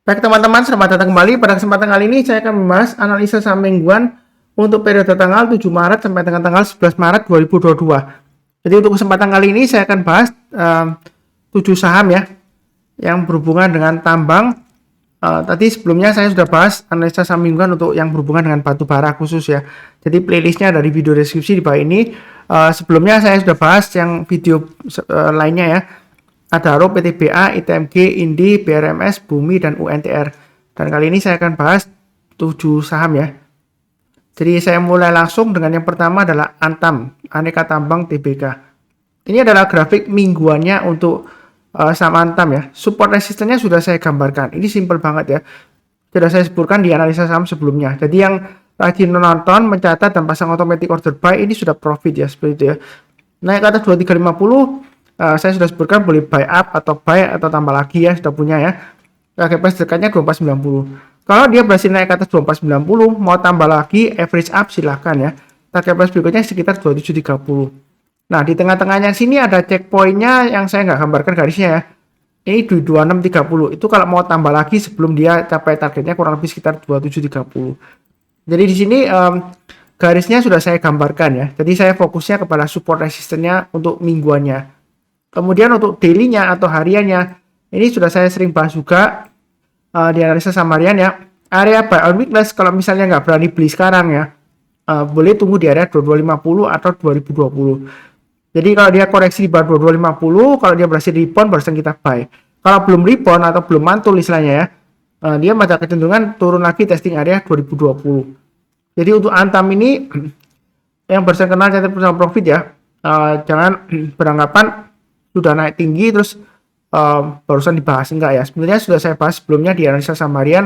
Baik teman-teman, selamat datang kembali. Pada kesempatan kali ini saya akan membahas analisa saham mingguan untuk periode tanggal 7 Maret sampai dengan tanggal 11 Maret 2022. Jadi untuk kesempatan kali ini saya akan bahas 7 saham ya yang berhubungan dengan tambang. Tadi sebelumnya saya sudah bahas analisa saham mingguan untuk yang berhubungan dengan batu bara khusus ya. Jadi playlistnya dari video deskripsi di bawah ini. Sebelumnya saya sudah bahas yang video lainnya ya. Adaro, PTBA, ITMG, Indi, BRMS, Bumi, dan UNTR. Dan kali ini saya akan bahas 7 saham ya. Jadi saya mulai langsung dengan yang pertama adalah Antam, Aneka Tambang Tbk. Ini adalah grafik mingguannya untuk saham Antam ya. Support resistennya sudah saya gambarkan. Ini simple banget ya. Sudah saya sebutkan di analisa saham sebelumnya. Jadi yang rajin menonton, mencatat, dan pasang automatic order buy ini sudah profit ya, seperti itu ya. Naik ke atas 2350. Saya sudah sebutkan boleh buy up atau buy atau tambah lagi ya, sudah punya ya. Target price dekatnya 2490. Kalau dia berhasil naik ke atas 2490, mau tambah lagi average up silahkan ya. Target price berikutnya sekitar 2730. Nah di tengah-tengahnya sini ada checkpointnya yang saya nggak gambarkan garisnya ya. Ini di 2630. Itu kalau mau tambah lagi sebelum dia capai targetnya kurang lebih sekitar 2730. Jadi di sini garisnya sudah saya gambarkan ya. Jadi saya fokusnya kepada support resistennya untuk mingguannya. Kemudian untuk daily-nya atau hariannya, ini sudah saya sering bahas juga di analisa saham harian ya. Area buy on weakness kalau misalnya nggak berani beli sekarang ya, boleh tunggu di area 2250 atau 2020. Jadi kalau dia koreksi di bawah 2250, kalau dia berhasil rebound barusan kita buy. Kalau belum rebound atau belum mantul istilahnya ya, dia pada kecenderungan turun lagi testing area 2020. Jadi untuk Antam ini yang barusan kenal chart profit ya, jangan beranggapan sudah naik tinggi terus barusan dibahas, enggak ya. Sebenarnya sudah saya bahas sebelumnya di analisa saham harian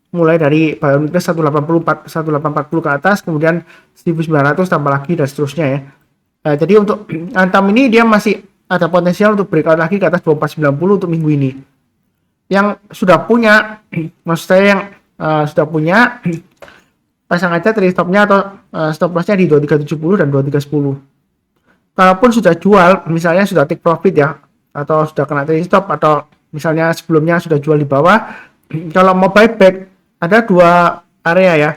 mulai dari buy on weakness 1840 ke atas, kemudian 1900 tambah lagi dan seterusnya ya. Jadi untuk Antam ini dia masih ada potensial untuk breakout lagi ke atas 2490 untuk minggu ini. Yang sudah punya maksud saya yang sudah punya pasang aja trade stopnya atau stop lossnya di 2370 dan 2310. Kalaupun sudah jual, misalnya sudah take profit ya, atau sudah kena trade stop, atau misalnya sebelumnya sudah jual di bawah, kalau mau buyback, ada dua area ya,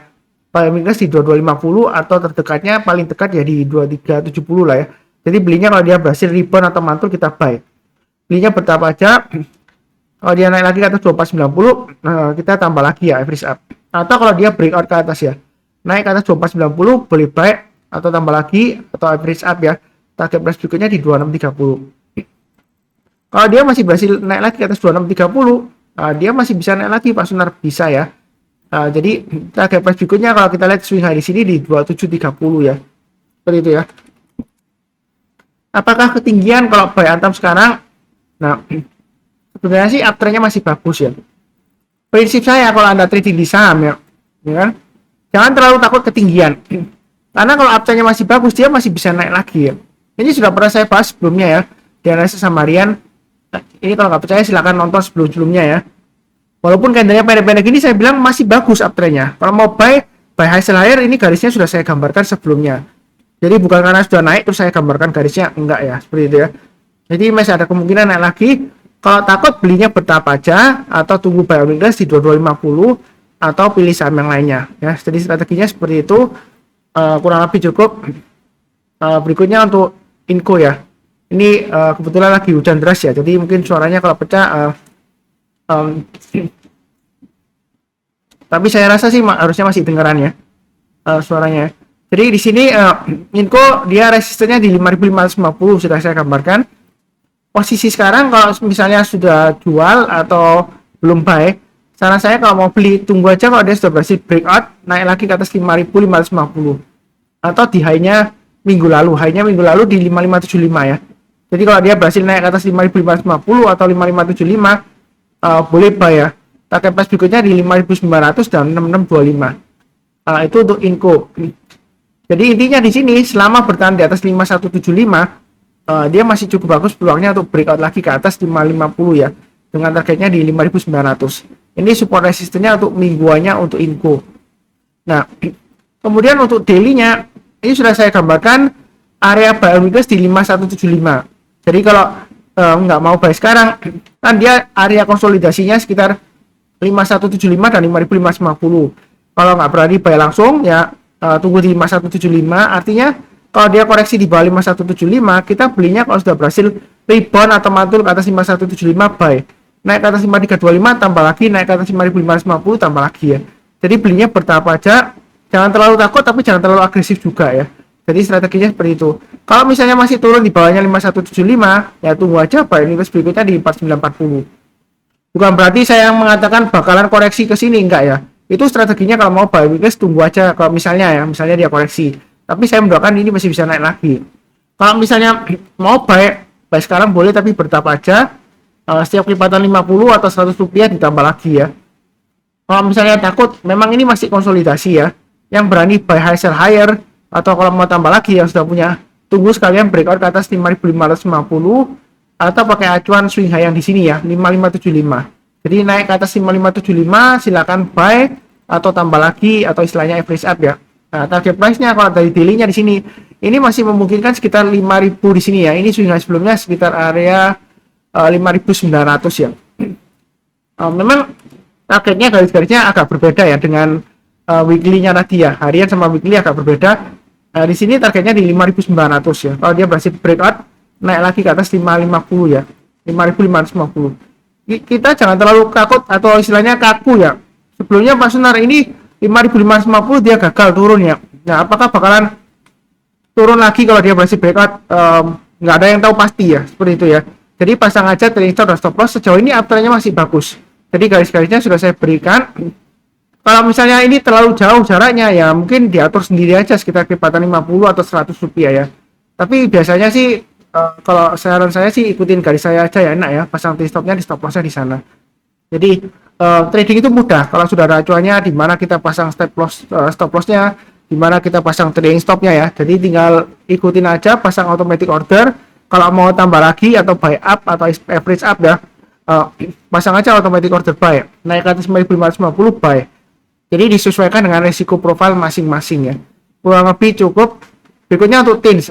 paling minus di 2250 atau terdekatnya paling dekat ya di 2370 lah ya. Jadi belinya kalau dia berhasil rebound atau mantul kita buy. Belinya bertahap aja, kalau dia naik lagi ke atas 2490, kita tambah lagi ya average up. Atau kalau dia breakout ke atas ya, naik ke atas 2490 boleh buy atau tambah lagi atau average up ya. Target price berikutnya di 2630. Kalau dia masih berhasil naik lagi ke atas 2630, dia masih bisa naik lagi Pak Sunar, bisa ya. Jadi target price berikutnya kalau kita lihat swing high di sini di 2730 ya. Seperti itu ya. Apakah ketinggian kalau buy Antam sekarang? Nah, sebenarnya sih uptrendnya masih bagus ya. Prinsip saya kalau Anda trading di saham ya kan? Jangan terlalu takut ketinggian. Karena kalau uptrendnya masih bagus, dia masih bisa naik lagi ya. Ini sudah pernah saya bahas sebelumnya ya di analisa saham harian. Ini kalau nggak percaya silahkan nonton sebelumnya ya. Walaupun candlenya pendek-pendek ini saya bilang masih bagus uptrendnya. Kalau mau buy high sell higher, ini garisnya sudah saya gambarkan sebelumnya. Jadi bukan karena sudah naik terus saya gambarkan garisnya, enggak ya, seperti itu ya. Jadi masih ada kemungkinan naik lagi. Kalau takut belinya bertahap aja atau tunggu buy on weakness di 2250 atau pilih saham yang lainnya ya. Jadi strateginya seperti itu, kurang lebih cukup. Berikutnya untuk Inco ya. Ini kebetulan lagi hujan deras ya, jadi mungkin suaranya kalau pecah tapi saya rasa sih harusnya masih dengaran ya suaranya. Jadi di sini Inco dia resistennya di 5550 sudah saya gambarkan. Posisi sekarang kalau misalnya sudah jual atau belum buy, saran saya kalau mau beli tunggu aja kalau dia sudah berhasil breakout naik lagi ke atas 5550 atau di high-nya minggu lalu di 5575 ya. Jadi kalau dia berhasil naik ke atas 5550 atau 5575 boleh buy ya. Target price berikutnya di 5900 dan 6625. Itu untuk Inco. Jadi intinya di sini selama bertahan di atas 5175 dia masih cukup bagus peluangnya untuk breakout lagi ke atas 550 ya. Dengan targetnya di 5900. Ini support resistennya untuk mingguannya untuk Inco. Nah, kemudian untuk daily-nya ini sudah saya gambarkan area buy on weakness di 5175. Jadi kalau nggak mau buy sekarang, kan dia area konsolidasinya sekitar 5175 dan 5550. Kalau nggak berani buy langsung ya tunggu di 5175. Artinya kalau dia koreksi di bawah 5175, kita belinya kalau sudah berhasil rebound atau mantul ke atas 5175 buy. Naik ke atas 5325 tambah lagi, naik ke atas 5550 tambah lagi ya. Jadi belinya bertahap aja, jangan terlalu takut tapi jangan terlalu agresif juga ya. Jadi strateginya seperti itu. Kalau misalnya masih turun di bawahnya 5175, ya tunggu aja buy terus berikutnya di 4940. Bukan berarti saya mengatakan bakalan koreksi ke sini, enggak ya. Itu strateginya kalau mau buy weakness tunggu aja kalau misalnya dia koreksi. Tapi saya mendoakan ini masih bisa naik lagi. Kalau misalnya mau buy sekarang boleh tapi bertahap aja. Setiap kelipatan 50 atau 100 rupiah ditambah lagi ya. Kalau misalnya takut memang ini masih konsolidasi ya. Yang berani buy high sell higher atau kalau mau tambah lagi yang sudah punya, tunggu sekalian breakout ke atas 5550 atau pakai acuan swing high yang di sini ya, 5575. Jadi naik ke atas 5575 silakan buy atau tambah lagi atau istilahnya average up ya. Nah, target price-nya kalau dari daily-nya di sini ini masih memungkinkan sekitar 5.000 di sini ya. Ini swing high sebelumnya sekitar area 5.900 ya. Memang targetnya garis-garisnya agak berbeda ya dengan weekly-nya tadi ya. Harian sama weekly agak berbeda. Di sini targetnya di 5.900 ya. Kalau dia berhasil breakout naik lagi ke atas 550 ya. 5.550. Kita jangan terlalu takut atau istilahnya kaku ya. Sebelumnya Pak Sunar ini 5.550 dia gagal turun ya. Nah, apakah bakalan turun lagi kalau dia berhasil breakout? Nggak ada yang tahu pasti ya, seperti itu ya. Jadi pasang aja trailing stop dan stop loss. Sejauh ini uptrendnya masih bagus. Jadi garis-garisnya sudah saya berikan. Kalau misalnya ini terlalu jauh jaraknya ya mungkin diatur sendiri aja sekitar kelipatan 50 atau 100 rupiah ya. Tapi biasanya sih kalau saran saya sih ikutin garis saya aja ya, enak ya, pasang trailing stopnya di stop lossnya di sana. Jadi trading itu mudah kalau sudah ada acuannya di mana kita pasang stop lossnya, di mana kita pasang trailing stopnya ya. Jadi tinggal ikutin aja, pasang automatic order. Kalau mau tambah lagi atau buy up atau average up ya, pasang aja automatic order buy, naik ke atas 550 buy. Jadi disesuaikan dengan resiko profil masing-masing ya. Kurang lebih cukup. Berikutnya untuk TINS.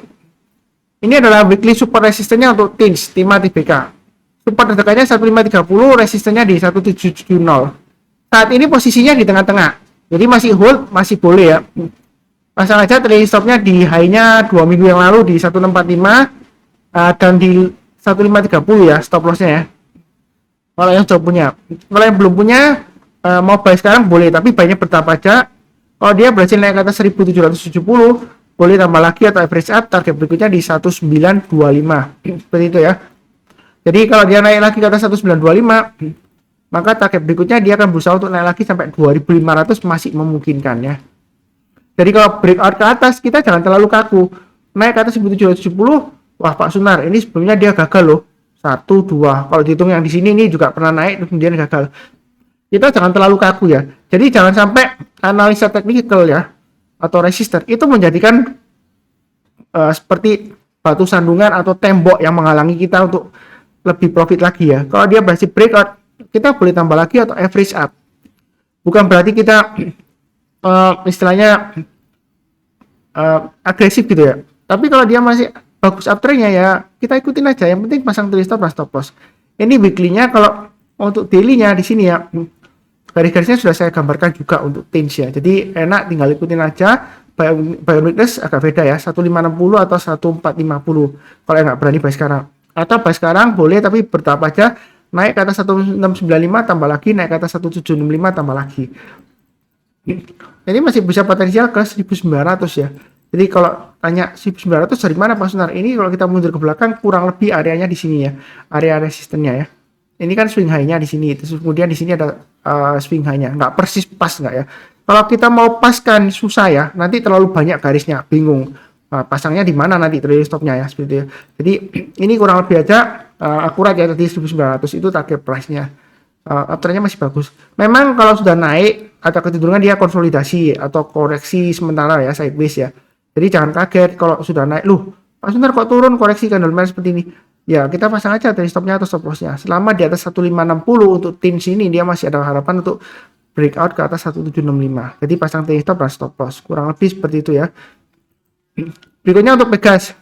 Ini adalah weekly support resistennya untuk TINS, Timah TBK. Support terdekatnya 1530, resistennya di 1770. Saat ini posisinya di tengah-tengah. Jadi masih hold, masih boleh ya. Pasang aja trailing stopnya di high-nya 2 minggu yang lalu di 1645 dan di 1530 ya stop lossnya ya. Kalau yang sudah punya. Kalau yang belum punya mau buy sekarang boleh, tapi buy-nya bertahap aja. Kalau dia berhasil naik ke atas 1770, boleh tambah lagi atau average up, target berikutnya di 1925. Seperti itu ya. Jadi kalau dia naik lagi ke atas 1925, maka target berikutnya dia akan berusaha untuk naik lagi sampai 2500 masih memungkinkan ya. Jadi kalau breakout ke atas kita jangan terlalu kaku. Naik ke atas 1770, wah Pak Sunar, ini sebelumnya dia gagal loh. 1, 2. Kalau dihitung yang di sini ini juga pernah naik kemudian gagal. Kita jangan terlalu kaku ya. Jadi jangan sampai analisa teknikal ya atau resistor itu menjadikan seperti batu sandungan atau tembok yang menghalangi kita untuk lebih profit lagi ya. Kalau dia berhasil breakout, kita boleh tambah lagi atau average up. Bukan berarti kita istilahnya agresif gitu ya. Tapi kalau dia masih bagus uptrendnya ya kita ikutin aja. Yang penting pasang trailing stop dan stop loss. Ini weekly-nya. Kalau untuk daily-nya di sini ya garis-garisnya sudah saya gambarkan juga untuk TINS ya. Jadi enak tinggal ikutin aja. Buy weakness agak beda ya, 1560 atau 1450 kalau nggak berani buy sekarang. Atau buy sekarang boleh tapi bertahap aja, naik ke atas 1695 tambah lagi, naik ke atas 1765 tambah lagi. Jadi masih bisa potensial ke 1900 ya. Jadi kalau tanya 1900 dari mana Pak Sunar? Ini kalau kita mundur ke belakang kurang lebih areanya di sini ya. Area resistennya ya. Ini kan swing high-nya di sini. Terus kemudian di sini ada swing high-nya. Nggak persis pas nggak ya? Kalau kita mau paskan susah ya. Nanti terlalu banyak garisnya, bingung. Pasangnya di mana nanti trailing stopnya ya seperti itu ya. Jadi ini kurang lebih aja akurat ya, tadi 1900 itu target price-nya. Uptrendnya masih bagus. Memang kalau sudah naik atau kecenderungan dia konsolidasi atau koreksi sementara ya, sideways ya. Jadi jangan kaget kalau sudah naik, loh Pak Sunar kok turun koreksi candle merah seperti ini. Ya kita pasang aja trailing stopnya atau stop loss-nya. Selama di atas 1560 untuk TINS ini dia masih ada harapan untuk breakout ke atas 1765. Jadi pasang trailing stop dan stop loss. Kurang lebih seperti itu ya. Berikutnya untuk Pegas.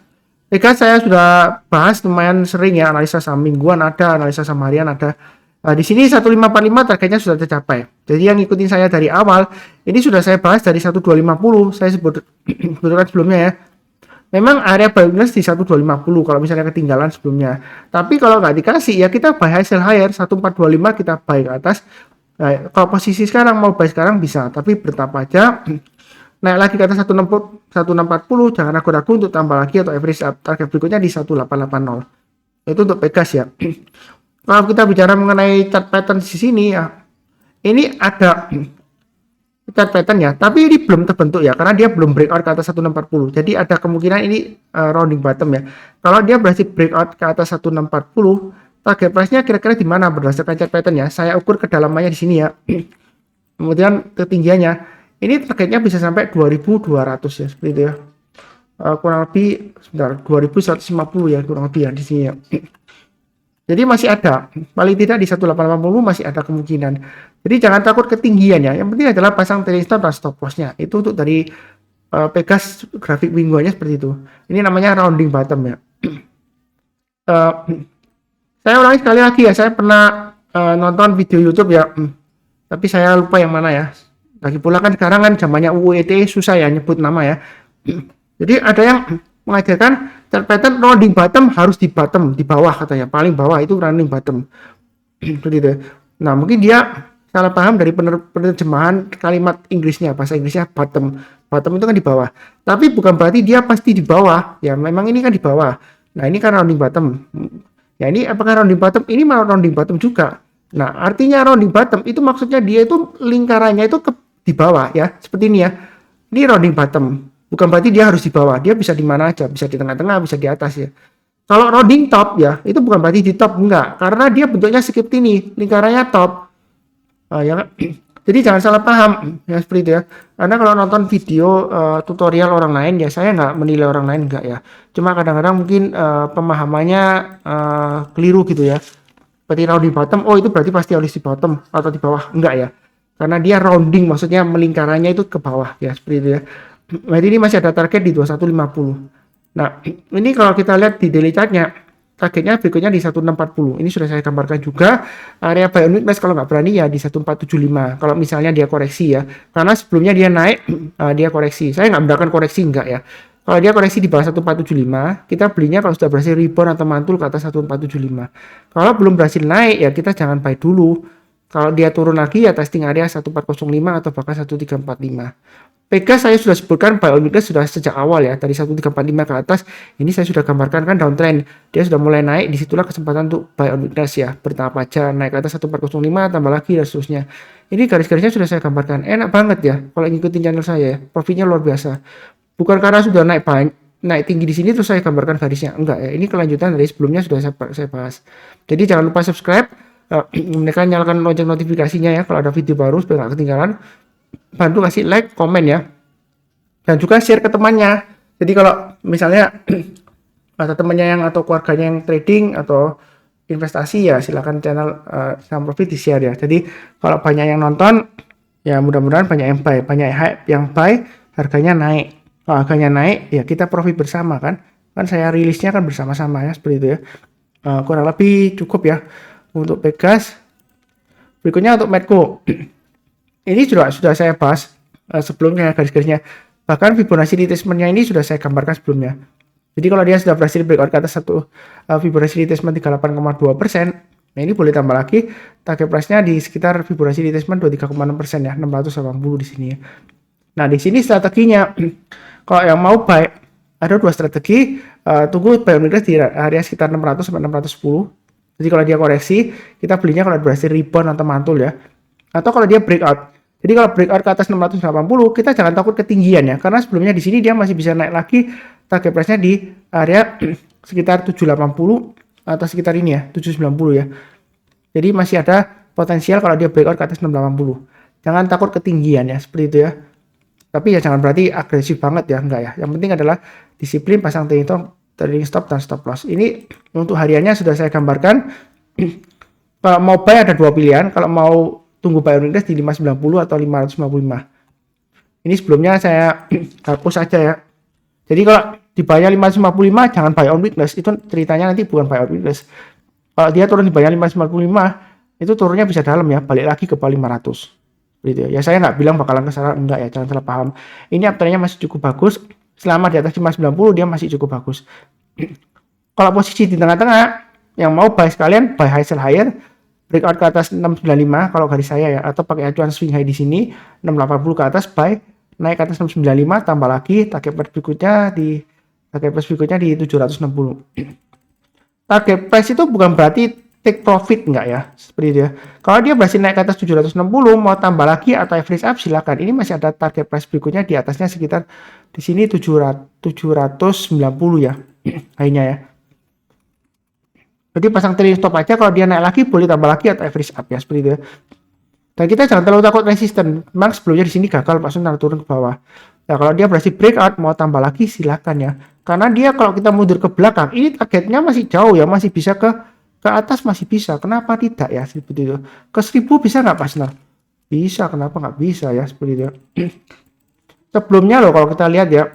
Pegas saya sudah bahas lumayan sering ya, analisa saham mingguan ada, analisa saham harian ada. Di sini 1545 targetnya sudah tercapai. Jadi yang ngikutin saya dari awal, ini sudah saya bahas dari 1250, saya sebutkan sebelumnya ya. Memang area buy weakness di 1250 kalau misalnya ketinggalan sebelumnya. Tapi kalau nggak dikasih ya kita buy high sell higher 1425 kita buy ke atas. Nah, kalau posisi sekarang mau buy sekarang bisa, tapi bertapa aja. Naik lagi ke atas 1640, jangan ragu-ragu untuk tambah lagi atau average target berikutnya di 1880. Itu untuk Pegas ya. Kalau kita bicara mengenai chart pattern di sini ya, ini ada chart pattern ya, tapi ini belum terbentuk ya, karena dia belum breakout ke atas 1640. Jadi ada kemungkinan ini rounding bottom ya. Kalau dia berhasil breakout ke atas 1640, target price-nya kira-kira di mana berdasarkan chart pattern ya. Saya ukur kedalamannya di sini ya. Kemudian ketinggiannya, ini targetnya bisa sampai 2200 ya, seperti itu ya. Kurang lebih sebentar 2150 ya kurang lebih ya di sini ya. Jadi masih ada, paling tidak di 1880 masih ada kemungkinan. Jadi jangan takut ketinggiannya. Yang penting adalah pasang trailing stop dan stop loss-nya. Itu untuk dari Pegas grafik mingguannya seperti itu. Ini namanya rounding bottom ya. Saya ulangi sekali lagi ya. Saya pernah nonton video YouTube ya. Tapi saya lupa yang mana ya. Lagi pula kan sekarang kan zamannya UU susah ya nyebut nama ya. Jadi ada yang mengajarkan chart pattern rounding bottom harus di bottom, di bawah katanya, paling bawah itu rounding bottom. Gitu. Nah, mungkin dia salah paham dari penerjemahan kalimat Inggrisnya, bahasa Inggrisnya bottom. Bottom itu kan di bawah. Tapi bukan berarti dia pasti di bawah. Ya, memang ini kan di bawah. Nah, ini kan rounding bottom. Ya, ini apakah rounding bottom? Ini malah rounding bottom juga. Nah, artinya rounding bottom itu maksudnya dia itu lingkarannya itu di bawah ya, seperti ini ya. Ini rounding bottom. Bukan berarti dia harus di bawah, dia bisa di mana aja, bisa di tengah-tengah, bisa di atas ya. Kalau rounding top ya, itu bukan berarti di top, enggak, karena dia bentuknya seperti ini, lingkarannya top. Ya, jadi jangan salah paham ya seperti itu ya. Karena kalau nonton video tutorial orang lain ya, saya nggak menilai orang lain enggak ya. Cuma kadang-kadang mungkin pemahamannya keliru gitu ya. Seperti rounding bottom, oh itu berarti pasti harus di bottom atau di bawah, enggak ya. Karena dia rounding, maksudnya melingkarannya itu ke bawah ya, seperti itu ya. Nah, ini masih ada target di 2150. Nah, ini kalau kita lihat di daily chart-nya, targetnya berikutnya di 1640. Ini sudah saya gambarkan juga. Area buy on weakness kalau nggak berani ya di 1475. Kalau misalnya dia koreksi ya. Karena sebelumnya dia naik, dia koreksi. Saya nggak membenarkan koreksi enggak ya. Kalau dia koreksi di bawah 1475, kita belinya kalau sudah berhasil rebound atau mantul ke atas 1475. Kalau belum berhasil naik ya kita jangan buy dulu. Kalau dia turun lagi ya testing area 1405 atau bahkan 1345. Pegas saya sudah sebutkan buy on weakness sudah sejak awal ya, dari 1345 ke atas. Ini saya sudah gambarkan kan downtrend, dia sudah mulai naik, disitulah kesempatan untuk buy on weakness ya, bertahap aja naik ke atas 1405 tambah lagi dan seterusnya. Ini garis-garisnya sudah saya gambarkan, enak banget ya kalau ngikutin channel saya ya, profitnya luar biasa. Bukan karena sudah naik tinggi di sini terus saya gambarkan garisnya, enggak ya, ini kelanjutan dari sebelumnya sudah saya bahas. Jadi jangan lupa subscribe, menekan nyalakan lonceng notifikasinya ya kalau ada video baru supaya nggak ketinggalan. Bantu kasih like, komen ya, dan juga share ke temannya. Jadi kalau misalnya ada temannya yang atau keluarganya yang trading atau investasi ya silakan channel Saham Profit di share ya. Jadi kalau banyak yang nonton ya mudah-mudahan banyak yang buy, banyak yang buy, harganya naik. Kalau harganya naik ya kita profit bersama kan saya rilisnya kan bersama-sama ya seperti itu ya. Kurang lebih cukup ya untuk Pegas. Berikutnya untuk Medco. Ini sudah saya bahas sebelumnya garis-garisnya. Bahkan Fibonacci retracement-nya ini sudah saya gambarkan sebelumnya. Jadi kalau dia sudah berhasil breakout ke atas satu Fibonacci retracement 38,2%, nah ini boleh tambah lagi target price-nya di sekitar Fibonacci retracement 23,6% ya, 680 di sini ya. Nah, di sini strateginya kalau yang mau buy ada dua strategi, tunggu buy on weakness di area sekitar 600 sampai 610. Jadi kalau dia koreksi, kita belinya kalau berhasil rebound atau mantul ya. Atau kalau dia breakout. Jadi kalau breakout ke atas 680, kita jangan takut ketinggian ya. Karena sebelumnya di sini dia masih bisa naik lagi target price-nya di area sekitar 780 atau sekitar ini ya, 790 ya. Jadi masih ada potensial kalau dia breakout ke atas 680. Jangan takut ketinggian ya, seperti itu ya. Tapi ya jangan berarti agresif banget ya, enggak ya. Yang penting adalah disiplin pasang trading stop dan stop loss. Ini untuk hariannya sudah saya gambarkan. Kalau mau buy ada dua pilihan, kalau mau tunggu buy on weakness di 590 atau 555. Ini sebelumnya saya hapus aja ya. Jadi kalau di buy-nya 555 jangan buy on weakness, itu ceritanya nanti bukan buy on weakness. Kalau dia turun di buy-nya 555, itu turunnya bisa dalam ya, balik lagi ke bawah 500 gitu ya. Saya nggak bilang bakalan ke sana, enggak ya, jangan salah paham. Ini uptrendnya masih cukup bagus, selama di atas 590 dia masih cukup bagus. Kalau posisi di tengah-tengah, yang mau buy sekalian buy high sell higher, breakout ke atas 695 kalau garis saya ya, atau pakai acuan swing high di sini 680 ke atas buy, naik ke atas 695 tambah lagi target price berikutnya di 760. Target price itu bukan berarti take profit enggak ya, seperti itu ya. Kalau dia berhasil naik ke atas 760 mau tambah lagi atau average up silakan. Ini masih ada target price berikutnya di atasnya sekitar di sini 790 ya. High-nya ya. Jadi pasang trailing stop aja, kalau dia naik lagi boleh tambah lagi atau average up ya, seperti itu ya. Dan kita jangan terlalu takut resisten. Memang sebelumnya di sini gagal Pak Sunar turun ke bawah. Nah, kalau dia berhasil breakout mau tambah lagi silakan ya. Karena dia kalau kita mundur ke belakang, ini targetnya masih jauh ya, masih bisa ke atas masih bisa. Kenapa tidak ya seperti itu? Ke 1000 bisa nggak Pak Sunar? Bisa, kenapa nggak bisa ya seperti itu. Sebelumnya loh kalau kita lihat ya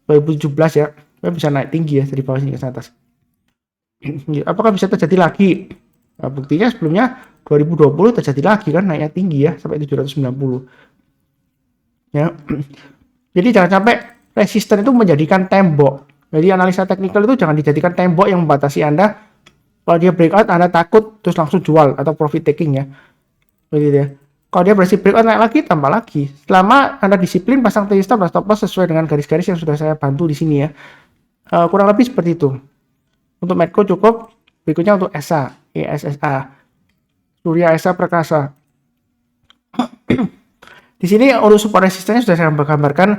2017 ya, bisa naik tinggi ya dari bawah sini ke atas. Apakah bisa terjadi lagi? Nah, buktinya sebelumnya 2020 terjadi lagi kan, naiknya tinggi ya sampai 790 ya. Jadi jangan sampai resisten itu menjadikan tembok. Jadi analisa teknikal itu jangan dijadikan tembok yang membatasi Anda. Kalau dia breakout Anda takut terus langsung jual atau profit taking ya, begitu ya. Kalau dia berhasil breakout naik lagi tambah lagi, selama Anda disiplin pasang trailing stop dan stop loss sesuai dengan garis-garis yang sudah saya bantu di sini ya. Kurang lebih seperti itu. Untuk Medco cukup, berikutnya untuk ESA, ESSA, Surya Esa Prakasa. Di sini untuk support resistennya sudah saya gambarkan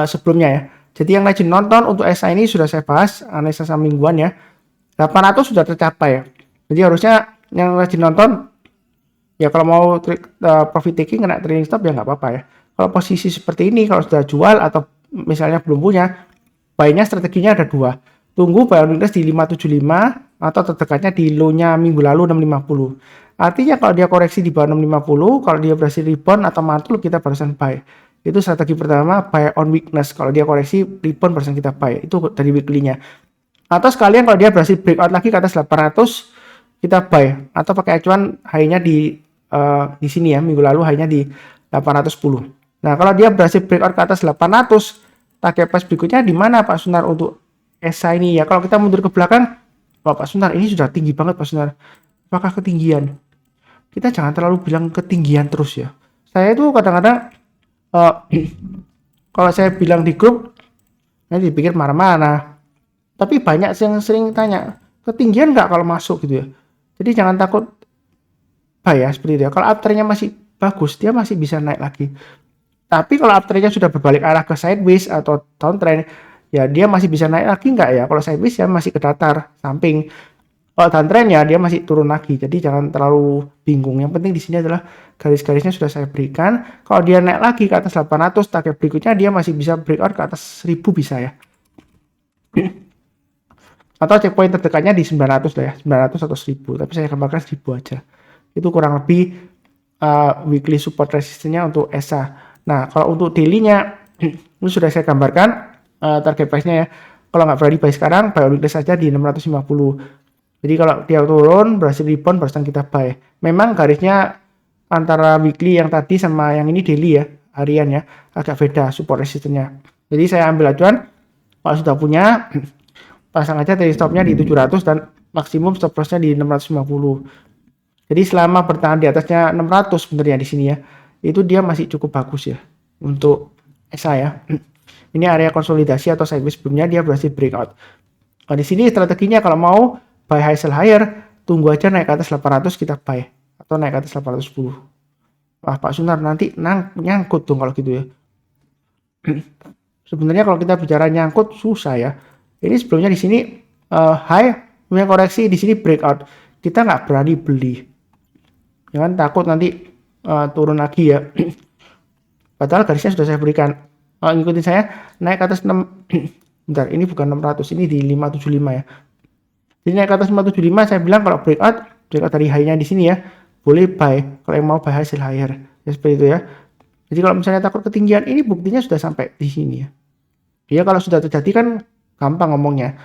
sebelumnya ya. Jadi yang rajin nonton untuk ESA ini sudah saya bahas, analisa saham mingguan ya. 800 sudah tercapai ya. Jadi harusnya yang rajin nonton, ya kalau mau profit taking kena trailing stop ya nggak apa-apa ya. Kalau posisi seperti ini, kalau sudah jual atau misalnya belum punya, buy-nya strateginya ada dua. Tunggu buy on weakness di 575 atau terdekatnya di low-nya minggu lalu 650. Artinya kalau dia koreksi di bawah 650, kalau dia berhasil rebound atau mantul kita barusan buy. Itu strategi pertama, buy on weakness. Kalau dia koreksi rebound barusan kita buy. Itu dari weekly-nya. Atau sekalian kalau dia berhasil breakout lagi ke atas 800, kita buy. Atau pakai acuan high-nya di sini ya, minggu lalu high-nya di 810. Nah, kalau dia berhasil breakout ke atas 800, target price berikutnya di mana Pak Sunar untuk ESA ini ya? Kalau kita mundur ke belakang, Pak Sunar ini sudah tinggi banget Pak Sunar. Apakah ketinggian? Kita jangan terlalu bilang ketinggian terus ya. Saya itu kadang-kadang kalau saya bilang di grup nanti dipikir marah-marah. Tapi banyak yang sering tanya, ketinggian nggak kalau masuk gitu ya. Jadi jangan takut ya seperti itu ya. Kalau uptrendnya masih bagus, dia masih bisa naik lagi. Tapi kalau uptrendnya sudah berbalik arah ke sideways atau downtrend, ya dia masih bisa naik lagi nggak ya? Kalau sideways ya masih ke datar samping. Kalau downtrend ya dia masih turun lagi. Jadi jangan terlalu bingung. Yang penting di sini adalah garis-garisnya sudah saya berikan. Kalau dia naik lagi ke atas 800, target berikutnya dia masih bisa breakout ke atas 1000 bisa ya. Atau checkpoint terdekatnya di 900 lah ya, 900 atau 1000. Tapi saya gambarkan 1000 aja. Itu kurang lebih weekly support resistennya untuk ESA. Nah, kalau untuk daily-nya ini sudah saya gambarkan target price-nya ya. Kalau nggak berani buy sekarang, buy on weekly saja di 650. Jadi kalau dia turun, berhasil rebound, barusan kita buy. Memang garisnya antara weekly yang tadi sama yang ini daily ya, harian ya, agak beda support resistennya. Jadi saya ambil acuan, kalau sudah punya, pasang aja trailing stopnya di 700 dan maksimum stop loss-nya di 650. Jadi selama bertahan di atasnya 600 sebenarnya di sini ya, itu dia masih cukup bagus ya untuk ESA ya. Ini area konsolidasi atau sideways sebelumnya dia berhasil breakout. Nah, di sini strateginya kalau mau buy high sell higher, tunggu aja naik ke atas 800 kita buy atau naik ke atas 810. Wah, Pak Sunar nanti nyangkut dong kalau gitu ya. Sebenarnya kalau kita bicara nyangkut susah ya. Ini sebelumnya di sini high, kemudian koreksi di sini breakout. Kita nggak berani beli. Jangan takut nanti turun lagi ya. Padahal garisnya sudah saya berikan. Ngikutin saya naik ke atas 6 bentar, ini bukan 600, ini di 575 ya. Jadi naik ke atas 575 saya bilang kalau breakout dari high-nya di sini ya, boleh buy kalau yang mau buy hasil higher. Ya seperti itu ya. Jadi kalau misalnya takut ketinggian, ini buktinya sudah sampai di sini ya. Ya kalau sudah terjadi kan gampang ngomongnya.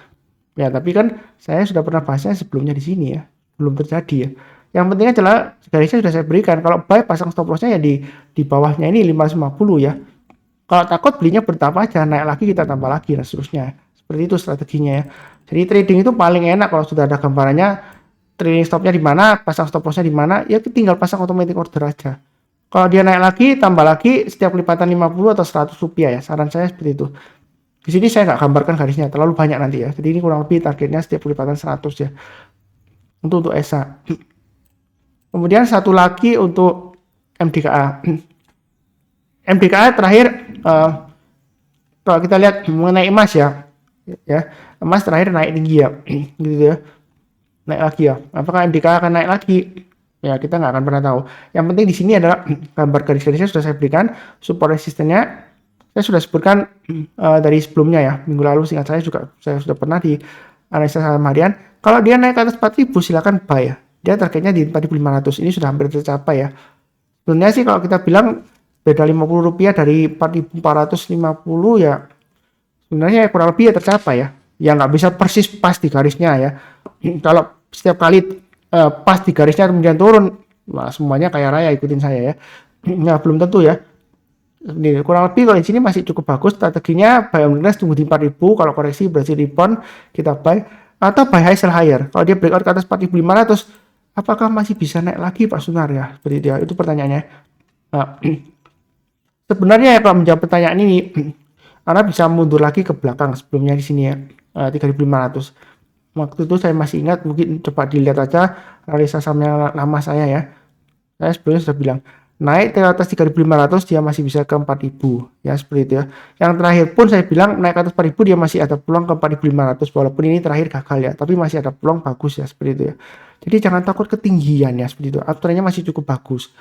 Ya tapi kan saya sudah pernah bahasnya sebelumnya di sini ya. Belum terjadi ya. Yang penting adalah garisnya sudah saya berikan. Kalau buy pasang stop lossnya ya di bawahnya ini 550 ya. Kalau takut belinya bertahap aja, naik lagi kita tambah lagi dan seterusnya. Seperti itu strateginya ya. Jadi trading itu paling enak kalau sudah ada gambarannya trading stopnya di mana, pasang stop lossnya di mana, ya tinggal pasang automatic order aja. Kalau dia naik lagi, tambah lagi setiap lipatan 50 atau 100 rupiah ya. Saran saya seperti itu. Di sini saya nggak gambarkan garisnya, terlalu banyak nanti ya. Jadi ini kurang lebih targetnya setiap lipatan 100 ya. Untuk ESA. Kemudian satu lagi untuk MDKA. MDKA terakhir kalau kita lihat mengenai emas ya emas terakhir naik tinggi ya gitu ya, naik lagi ya. Apakah MDKA akan naik lagi? Ya kita nggak akan pernah tahu. Yang penting di sini adalah gambar garis-garisnya sudah saya berikan, support resistennya saya sudah sebutkan dari sebelumnya ya, minggu lalu singkat saya sudah pernah di analisa saham harian. Kalau dia naik ke atas 4.000 silakan buy ya. Dia targetnya di 4.500, ini sudah hampir tercapai ya. Sebenarnya sih kalau kita bilang beda 50 rupiah dari 4.450 ya sebenarnya kurang lebih ya tercapai ya. Ya nggak bisa persis pas di garisnya ya. Kalau setiap kali pas di garisnya kemudian turun, nah semuanya kaya raya ikutin saya ya. Nah belum tentu ya. Ini kurang lebih kalau di sini masih cukup bagus strateginya, buy on weakness tunggu di 4.000, kalau koreksi berarti rebound kita buy atau buy high sell higher. Kalau dia breakout ke atas 4.500 apakah masih bisa naik lagi Pak Sunar ya? Seperti itu ya, itu pertanyaannya. Nah, sebenarnya ya kalau menjawab pertanyaan ini Anda bisa mundur lagi ke belakang sebelumnya di sini ya 3.500. Waktu itu saya masih ingat, mungkin coba dilihat aja analisa saham yang lama saya ya. Saya sebelumnya sudah bilang naik ke atas 3.500 dia masih bisa ke 4.000 ya, seperti itu ya. Yang terakhir pun saya bilang naik ke atas 4.000 dia masih ada peluang ke 4.500 walaupun ini terakhir gagal ya, tapi masih ada peluang bagus ya, seperti itu ya. Jadi jangan takut ketinggian ya, seperti itu. Aturannya masih cukup bagus.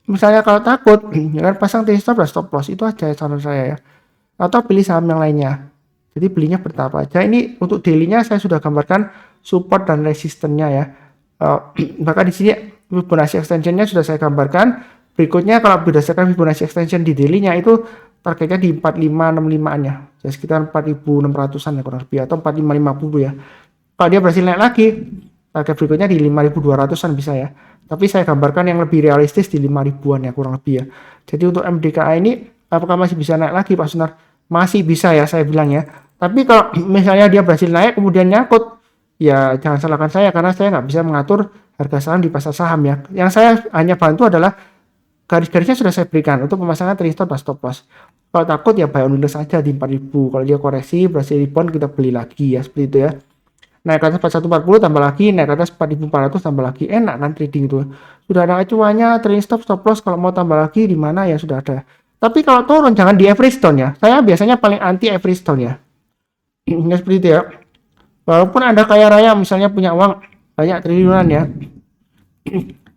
Misalnya kalau takut, jangan pasang trailing stop dan stop loss, itu aja saran saya ya. Atau pilih saham yang lainnya. Jadi belinya bertahap aja. Ini untuk daily-nya saya sudah gambarkan support dan resistennya ya. Bahkan di sini Fibonacci extension-nya sudah saya gambarkan. Berikutnya kalau berdasarkan Fibonacci extension di daily-nya itu targetnya di 4565-an ya. Jadi sekitar 4600-an ya kurang lebih atau 4550 ya. Kalau dia berhasil naik lagi, target berikutnya di 5200-an bisa ya. Tapi saya gambarkan yang lebih realistis di 5000-an ya kurang lebih ya. Jadi untuk MDKA ini apakah masih bisa naik lagi Pak Sunar? Masih bisa ya saya bilang ya. Tapi kalau misalnya dia berhasil naik kemudian nyangkut, ya jangan salahkan saya karena saya nggak bisa mengatur harga saham di pasar saham ya. Yang saya hanya bantu adalah garis-garisnya sudah saya berikan untuk pemasangan trailing stop dan stop loss. Kalau takut ya buy on weakness saja di 4.000. Kalau dia koreksi berhasil rebound kita beli lagi ya, seperti itu ya. Naik ke atas 4140 tambah lagi, naik ke atas 4.400 tambah lagi, enak kan trading itu. Sudah ada acuannya, trailing stop, stop loss, kalau mau tambah lagi di mana ya sudah ada. Tapi kalau turun jangan di average down ya. Saya biasanya paling anti average down ya. Ya seperti itu ya. Walaupun Anda kaya raya misalnya punya uang banyak triliunan ya.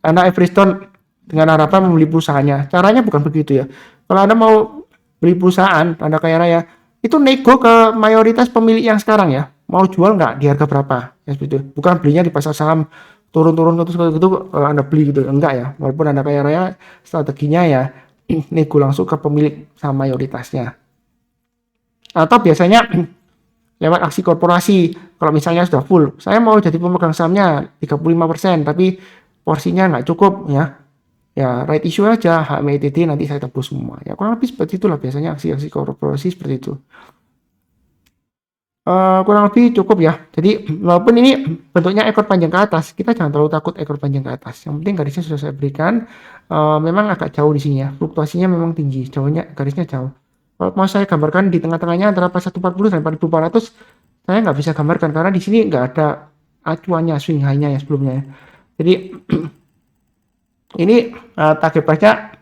Anda average down dengan harapan membeli perusahaannya. Caranya bukan begitu ya. Kalau Anda mau beli perusahaan, Anda kaya raya, itu nego ke mayoritas pemilik yang sekarang ya. Mau jual nggak di harga berapa? Ya seperti itu. Bukan belinya di pasar saham turun-turun terus gitu Anda beli gitu. Enggak ya. Walaupun Anda kaya raya, strateginya ya nego langsung ke pemilik saham mayoritasnya. Atau biasanya lewat aksi korporasi. Kalau misalnya sudah full, saya mau jadi pemegang sahamnya 35%, tapi porsinya nggak cukup ya. Ya right issue aja HMITT nanti saya tebus semua. Ya kurang lebih seperti itulah biasanya aksi-aksi korporasi seperti itu. Kurang lebih cukup ya. Jadi walaupun ini bentuknya ekor panjang ke atas, kita jangan terlalu takut ekor panjang ke atas. Yang penting garisnya sudah saya berikan. Memang agak jauh di sini ya. Fluktuasinya memang tinggi, jauhnya garisnya jauh. Kalau mau saya gambarkan di tengah-tengahnya antara 140 dan 4400, saya nggak bisa gambarkan karena di sini nggak ada acuannya swing high-nya ya sebelumnya. Jadi ini target price-nya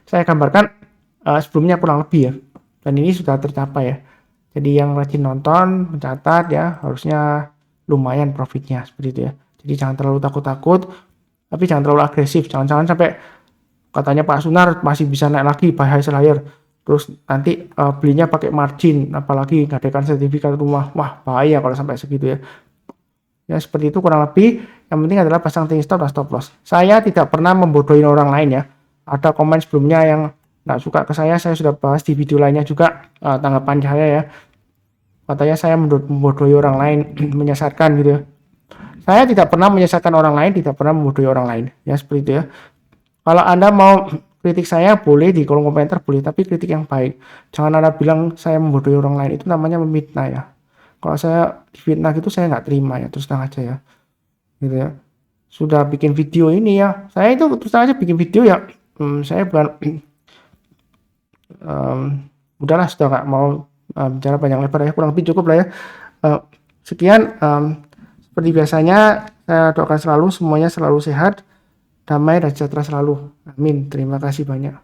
saya gambarkan sebelumnya kurang lebih ya. Dan ini sudah tercapai ya. Jadi yang rajin nonton, mencatat ya, harusnya lumayan profitnya seperti itu ya. Jadi jangan terlalu takut-takut, tapi jangan terlalu agresif. Jangan-jangan sampai katanya Pak Sunar masih bisa naik lagi buy high sell higher. Terus nanti belinya pakai margin, apalagi ngadakan sertifikat rumah. Wah bahaya kalau sampai segitu ya. Ya seperti itu kurang lebih. Yang penting adalah pasang trailing stop dan stop loss. Saya tidak pernah membodohi orang lain ya. Ada komen sebelumnya yang nggak suka ke saya sudah bahas di video lainnya juga tanggapan saya ya. Katanya saya membodohi orang lain, menyesatkan gitu ya. Saya tidak pernah menyesatkan orang lain, tidak pernah membodohi orang lain. Ya, seperti itu ya. Kalau Anda mau kritik saya boleh di kolom komentar, boleh, tapi kritik yang baik. Jangan Anda bilang saya membodohi orang lain, itu namanya memfitnah ya. Kalau saya difitnah gitu saya nggak terima ya, terus terang aja ya. Gitu ya. Sudah bikin video ini ya. Saya itu terus terang aja bikin video ya. Saya bukan udahlah, sudah nggak mau bicara panjang lebar ya, kurang lebih cukup lah ya. Sekian, seperti biasanya saya doakan selalu semuanya selalu sehat, damai dan sejahtera selalu. Amin. Terima kasih banyak.